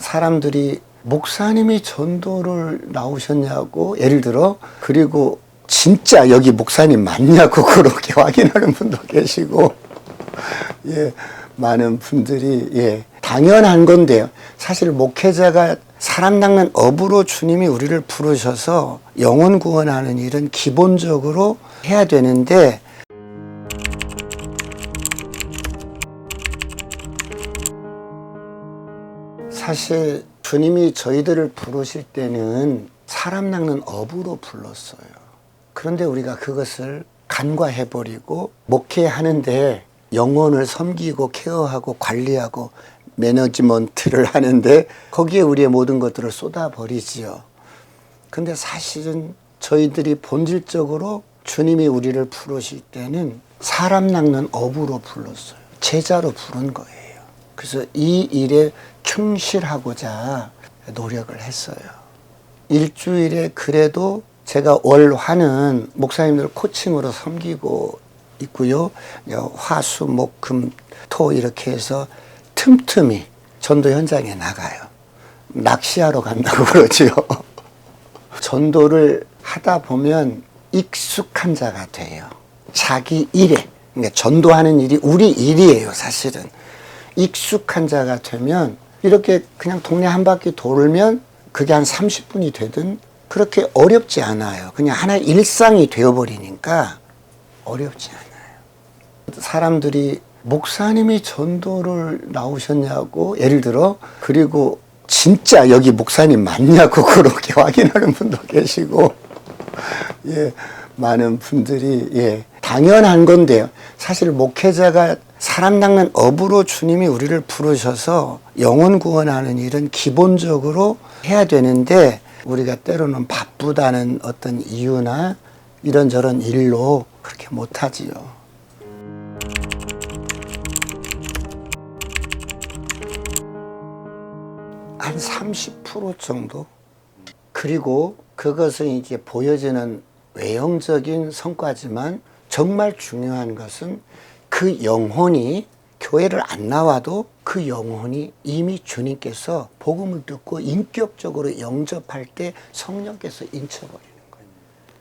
사람들이 목사님이 전도를 나오셨냐고 예를 들어, 그리고 진짜 여기 목사님 맞냐고 그렇게 확인하는 분도 계시고, 예, 많은 분들이, 예, 당연한 건데요. 사실 목회자가 사람 낚는 업으로 주님이 우리를 부르셔서 영혼 구원하는 일은 기본적으로 해야 되는데, 사실 주님이 저희들을 부르실 때는 사람 낚는 업으로 불렀어요. 그런데 우리가 그것을 간과해버리고 목회하는데 영혼을 섬기고 케어하고 관리하고 매너지먼트를 하는데 거기에 우리의 모든 것들을 쏟아버리지요. 근데 사실은 저희들이 본질적으로 주님이 우리를 부르실 때는 사람 낚는 업으로 불렀어요. 제자로 부른 거예요. 그래서 이 일에 충실하고자 노력을 했어요. 일주일에 그래도 제가 월 화는 목사님들 코칭으로 섬기고 있고요. 화, 수, 목, 금, 토 이렇게 해서 틈틈이 전도 현장에 나가요. 낚시하러 간다고 그러지요. 전도를 하다 보면 익숙한 자가 돼요. 자기 일에, 그러니까 전도하는 일이 우리 일이에요, 사실은. 익숙한 자가 되면 이렇게 그냥 동네 한 바퀴 돌면 그게 한 30분이 되든 그렇게 어렵지 않아요. 그냥 하나의 일상이 되어버리니까 어렵지 않아요. 사람들이 목사님이 전도를 나오셨냐고 예를 들어, 그리고 진짜 여기 목사님 맞냐고 그렇게 확인하는 분도 계시고, 예, 많은 분들이, 예, 당연한 건데요. 사실 목회자가 사람 낚는 업으로 주님이 우리를 부르셔서 영혼 구원하는 일은 기본적으로 해야 되는데, 우리가 때로는 바쁘다는 어떤 이유나 이런저런 일로 그렇게 못하지요. 한 30% 정도? 그리고 그것은 이제 보여지는 외형적인 성과지만 정말 중요한 것은 그 영혼이 교회를 안 나와도 그 영혼이 이미 주님께서 복음을 듣고 인격적으로 영접할 때 성령께서 인쳐버리는 거예요.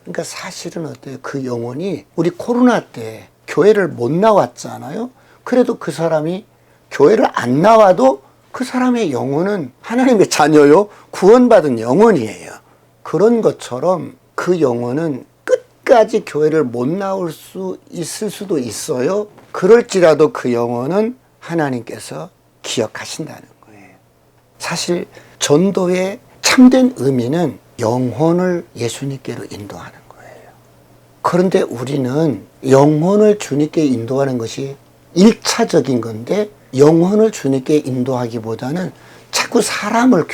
그러니까 사실은 어때요? 그 영혼이 우리 코로나 때 교회를 못 나왔잖아요. 그래도 그 사람이 교회를 안 나와도 그 사람의 영혼은 하나님의 자녀요, 구원받은 영혼이에요. 그런 것처럼 그 영혼은 끝까지 교회를 못 나올 수 있을 수도 있어요. 그럴지라도 그 영혼은 하나님께서 기억하신다는 거예요. 사실 전도의 참된 의미는 영혼을 예수님께로 인도하는 거예요. 그런데 우리는 영혼을 주님께 인도하는 것이 1차적인 건데, 영혼을 주님께 인도하기보다는 자꾸 사람을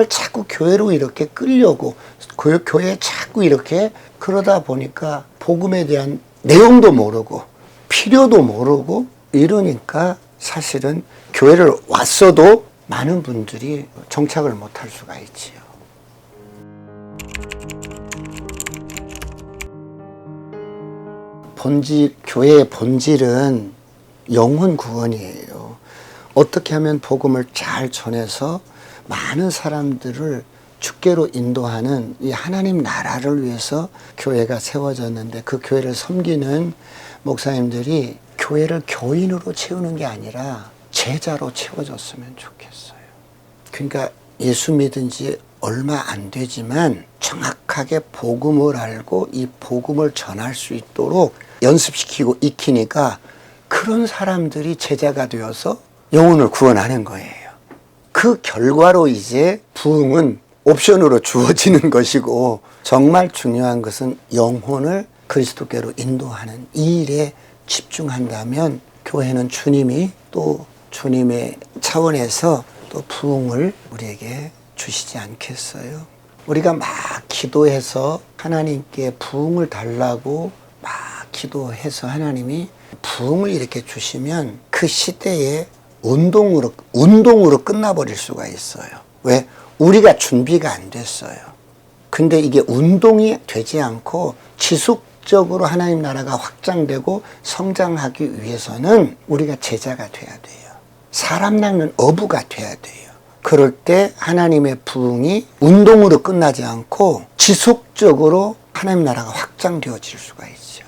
자꾸 교회로 이렇게 끌려고, 교회에 자꾸 이렇게, 그러다 보니까 복음에 대한 내용도 모르고 필요도 모르고 이러니까 사실은 교회를 왔어도 많은 분들이 정착을 못할 수가 있지요. 교회의 본질은 영혼 구원이에요. 어떻게 하면 복음을 잘 전해서 많은 사람들을 주께로 인도하는 이 하나님 나라를 위해서 교회가 세워졌는데, 그 교회를 섬기는 목사님들이 교회를 교인으로 채우는 게 아니라 제자로 채워졌으면 좋겠어요. 그러니까 예수 믿은 지 얼마 안 되지만 정확하게 복음을 알고 이 복음을 전할 수 있도록 연습시키고 익히니까 그런 사람들이 제자가 되어서 영혼을 구원하는 거예요. 그 결과로 이제 부흥은 옵션으로 주어지는 것이고, 정말 중요한 것은 영혼을 그리스도께로 인도하는 이 일에 집중한다면 교회는 주님이 또 주님의 차원에서 또 부흥을 우리에게 주시지 않겠어요? 우리가 막 기도해서 하나님께 부흥을 달라고 막 기도해서 하나님이 부흥을 이렇게 주시면 그 시대에 운동으로 끝나버릴 수가 있어요. 왜? 우리가 준비가 안 됐어요. 근데 이게 운동이 되지 않고 지속적으로 하나님 나라가 확장되고 성장하기 위해서는 우리가 제자가 돼야 돼요. 사람 낚는 어부가 돼야 돼요. 그럴 때 하나님의 부흥이 운동으로 끝나지 않고 지속적으로 하나님 나라가 확장되어질 수가 있죠.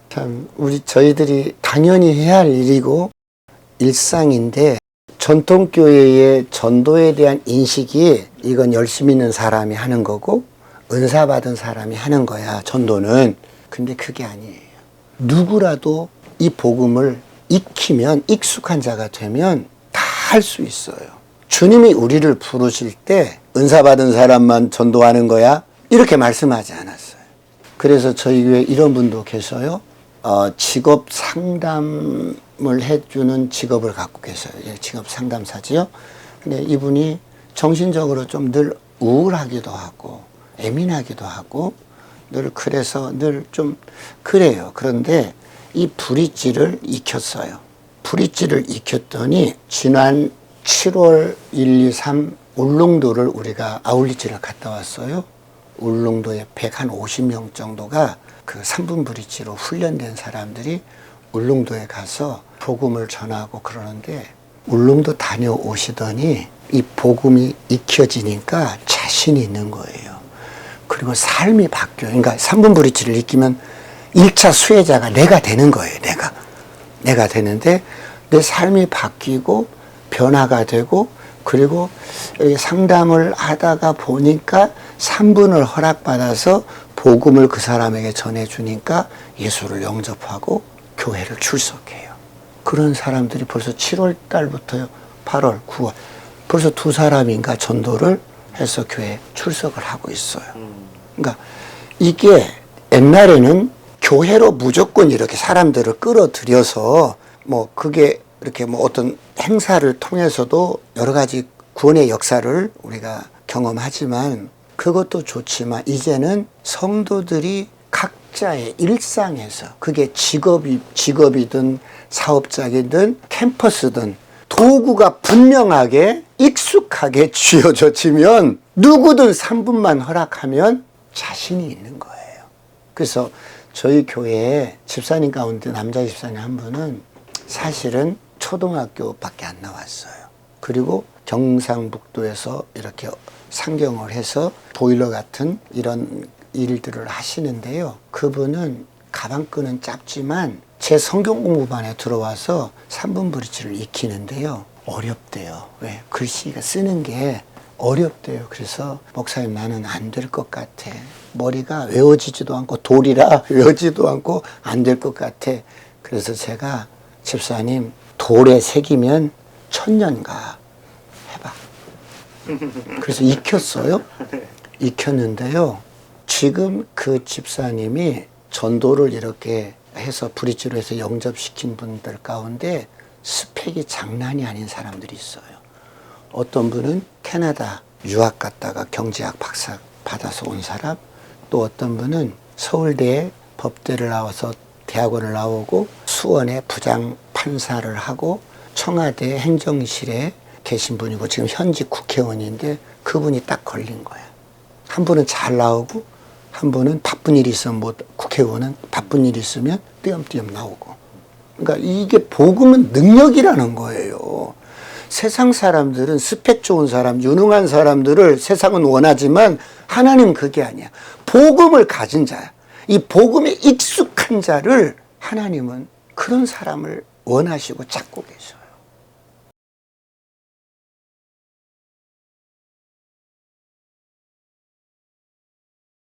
참 저희들이 당연히 해야 할 일이고 일상인데 전통교회의 전도에 대한 인식이 이건 열심히 있는 사람이 하는 거고 은사 받은 사람이 하는 거야, 전도는. 근데 그게 아니에요. 누구라도 이 복음을 익히면, 익숙한 자가 되면 다 할 수 있어요. 주님이 우리를 부르실 때 은사 받은 사람만 전도하는 거야? 이렇게 말씀하지 않았어요. 그래서 저희 교회에 이런 분도 계셔요. 직업 상담을 해주는 직업을 갖고 계셔요. 직업 상담사지요. 근데 이분이 정신적으로 좀 늘 우울하기도 하고 예민하기도 하고 그래서 늘 좀 그래요. 그런데 이 브릿지를 익혔어요. 브릿지를 익혔더니 지난 7월 1, 2, 3 울릉도를 우리가 아울리지를 갔다 왔어요. 울릉도에 150명 정도가 그 3분 브릿지로 훈련된 사람들이 울릉도에 가서 복음을 전하고 그러는데 울릉도 다녀오시더니 이 복음이 익혀지니까 자신이 있는 거예요. 그리고 삶이 바뀌어요. 그러니까 3분 브릿지를 익히면 1차 수혜자가 내가 되는 거예요. 내가 되는데 내 삶이 바뀌고 변화가 되고 그리고 상담을 하다가 보니까 3분을 허락받아서 복음을 그 사람에게 전해주니까 예수를 영접하고 교회를 출석해요. 그런 사람들이 벌써 7월 달부터 8월, 9월 벌써 2사람인가 전도를 해서 교회에 출석을 하고 있어요. 그러니까 이게 옛날에는 교회로 무조건 이렇게 사람들을 끌어들여서 뭐 그게 이렇게 뭐 어떤 행사를 통해서도 여러 가지 구원의 역사를 우리가 경험하지만 그것도 좋지만 이제는 성도들이 각자의 일상에서 그게 직업이든 사업장이든 캠퍼스든 도구가 분명하게 익숙하게 쥐어져지면 누구든 3분만 허락하면 자신이 있는 거예요. 그래서 저희 교회에 집사님 가운데 남자 집사님 한 분은 사실은 초등학교밖에 안 나왔어요. 그리고 경상북도에서 이렇게 상경을 해서 보일러 같은 이런 일들을 하시는데요. 그분은 가방끈은 짧지만 제 성경 공부반에 들어와서 3분 브릿지를 익히는데요. 어렵대요. 왜? 글씨가 쓰는 게 어렵대요. 그래서 목사님 나는 안 될 것 같아. 머리가 외워지지도 않고 돌이라 외워지지도 않고 안 될 것 같아. 그래서 제가 집사님 돌에 새기면 1000년 가. 해봐. 그래서 익혔어요. 익혔는데요. 지금 그 집사님이 전도를 이렇게 해서 브릿지로 해서 영접시킨 분들 가운데 스펙이 장난이 아닌 사람들이 있어요. 어떤 분은 캐나다 유학 갔다가 경제학 박사 받아서 온 사람, 또 어떤 분은 서울대에 법대를 나와서 대학원을 나오고 수원에 부장 판사를 하고 청와대 행정실에 계신 분이고 지금 현직 국회의원인데 그분이 딱 걸린 거야. 한 분은 잘 나오고 한 분은 바쁜 일이 있으면 뭐 국회의원은 바쁜 일이 있으면 띄엄띄엄 나오고. 그러니까 이게 복음은 능력이라는 거예요. 세상 사람들은 스펙 좋은 사람, 유능한 사람들을 세상은 원하지만 하나님은 그게 아니야. 복음을 가진 자야. 이 복음에 익숙한 자를 하나님은 그런 사람을 원하시고 찾고 계셔요.